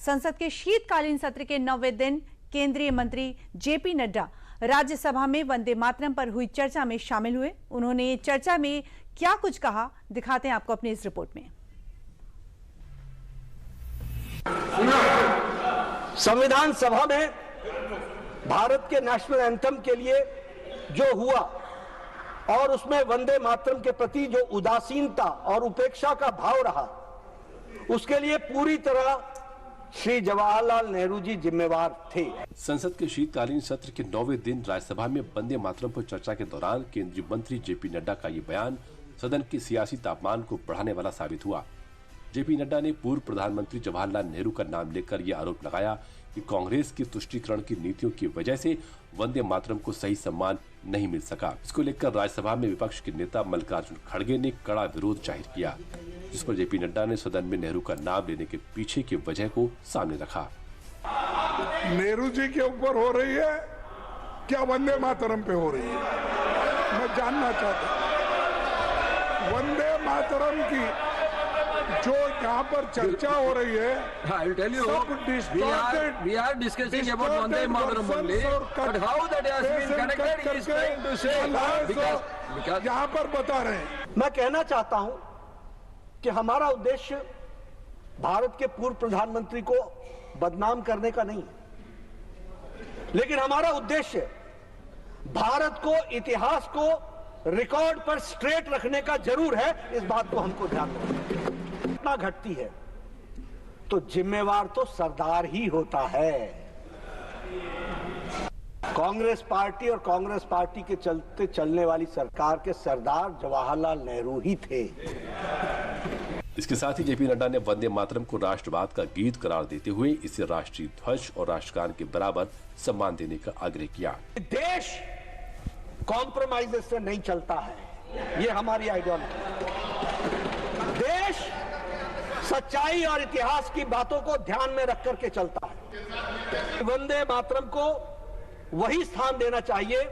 संसद के शीतकालीन सत्र के 9वें दिन केंद्रीय मंत्री जेपी नड्डा राज्यसभा में वंदे मातरम पर हुई चर्चा में शामिल हुए। उन्होंने चर्चा में क्या कुछ कहा, दिखाते हैं आपको अपनी इस रिपोर्ट में। संविधान सभा में भारत के नेशनल एंथम के लिए जो हुआ और उसमें वंदे मातरम के प्रति जो उदासीनता और उपेक्षा का भाव रहा, उसके लिए पूरी तरह श्री जवाहरलाल नेहरू जी जिम्मेवार थे। संसद के शीतकालीन सत्र के 9वें दिन राज्यसभा में वंदे मातरम पर चर्चा के दौरान केंद्रीय मंत्री जेपी नड्डा का ये बयान सदन के सियासी तापमान को बढ़ाने वाला साबित हुआ। जेपी नड्डा ने पूर्व प्रधानमंत्री जवाहरलाल नेहरू का नाम लेकर यह आरोप लगाया कि कांग्रेस की तुष्टीकरण की नीतियों की वजह से वंदे मातरम को सही सम्मान नहीं मिल सका। इसको लेकर राज्यसभा में विपक्ष के नेता मल्लिकार्जुन खड़गे ने कड़ा विरोध जाहिर किया, जिस पर जेपी नड्डा ने सदन में नेहरू का नाम लेने के पीछे की वजह को सामने रखा। नेहरू जी के ऊपर हो रही है क्या वंदे मातरम पे हो रही है, मैं जानना चाहता हूं। वंदे मातरम की जो यहाँ पर चर्चा हो रही है, I'll tell you, we are discussing about Vande Mataram only, but how that has been connected, he is trying to say, because यहाँ पर बता रहे हैं। मैं कहना चाहता हूं कि हमारा उद्देश्य भारत के पूर्व प्रधानमंत्री को बदनाम करने का नहीं है, लेकिन हमारा उद्देश्य भारत को, इतिहास को रिकॉर्ड पर स्ट्रेट रखने का जरूर है। इस बात को हमको ध्यान रखना है। घटना घटती है तो जिम्मेवार तो सरदार ही होता है। कांग्रेस पार्टी और कांग्रेस पार्टी के चलते चलने वाली सरकार के सरदार जवाहरलाल नेहरू ही थे। इसके साथ ही जेपी नड्डा ने वंदे मातरम को राष्ट्रवाद का गीत करार देते हुए इसे राष्ट्रीय ध्वज और राष्ट्रगान के बराबर सम्मान देने का आग्रह किया। देश कॉम्प्रोमाइज से नहीं चलता है, ये हमारी आइडियोलॉजी। देश सच्चाई और इतिहास की बातों को ध्यान में रख करके चलता है। वंदे मातरम को वही स्थान देना चाहिए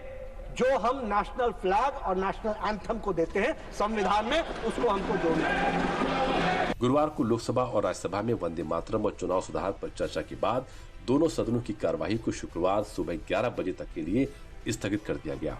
जो हम नेशनल फ्लैग और नेशनल एंथम को देते हैं संविधान में, उसको हमको जोड़ना चाहिए। गुरुवार को लोकसभा और राज्यसभा में वंदे मातरम और चुनाव सुधार पर चर्चा के बाद दोनों सदनों की कार्यवाही को शुक्रवार सुबह 11 बजे तक के लिए स्थगित कर दिया गया।